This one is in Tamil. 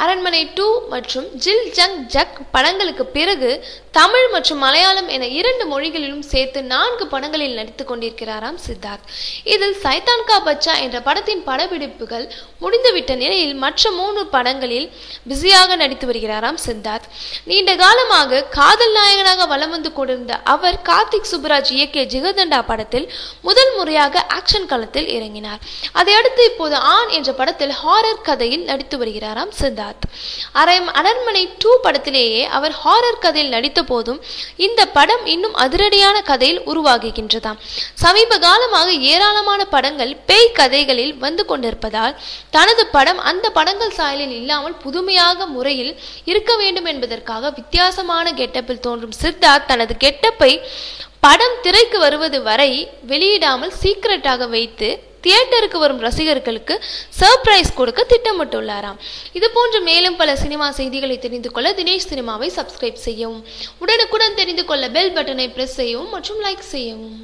அரண்மனை 2 மற்றும் ஜில் ஜங் ஜக் படங்களுக்கு பிறகு தமிழ் மற்றும் மலையாளம் என 2 மொழிகளிலும் சேர்த்து 4 படங்களில் நடித்துக் கொண்டிருக்கிறாராம் சித்தார்த். இதில் சைத்தான் கா பச்சா என்ற படத்தின் படப்பிடிப்புகள் முடிந்துவிட்ட நிலையில் மற்ற 3 படங்களில் பிஸியாக நடித்து வருகிறாராம் சித்தார்த். நீண்ட காலமாக காதல் நாயகனாக வலம் வந்து கொண்டிருந்த அவர் கார்த்திக் சுப்புராஜ் இயக்கிய ஜிகர்தண்டா படத்தில் முதல் முறையாக ஆக்ஷன் களத்தில் இறங்கினார். அதையடுத்து இப்போது ஆண் என்ற படத்தில் ஹாரர் கதையில் நடித்து வருகிறாராம் சித்தார்த். அரண்மனை 2 படத்திலேயே அவர் ஹாரர் கதையில் நடித்த போதும் இந்த படம் இன்னும் அதிரடியான கதையில் உருவாகுகின்றதாம். சமீப காலமாக ஏராளமான படங்கள் பேய் கதைகளில் வந்து கொண்டிருப்பதால் தனது படம் அந்த படங்கள் சாயலில் இல்லாமல் புதுமையாக முறையில் இருக்க வேண்டும் என்பதற்காக வித்தியாசமான கெட்டப்பில் தோன்றும் சித்தார்த் தனது கெட்டப்பை படம் திரைக்கு வருவது வரை வெளியிடாமல் சீக்கிரட்டாக வைத்து தியேட்டருக்கு வரும் ரசிகர்களுக்கு சர்ப்ரைஸ் கொடுக்க திட்டமிட்டுள்ளாராம். இது போன்ற மேலும் பல சினிமா செய்திகளை தெரிந்து கொள்ள தினேஷ் சினிமாவை சப்ஸ்கிரைப் செய்யவும், உடனுக்குடன் தெரிந்து கொள்ள பெல் பட்டனை பிரஸ் செய்யவும் மற்றும் லைக் செய்யவும்.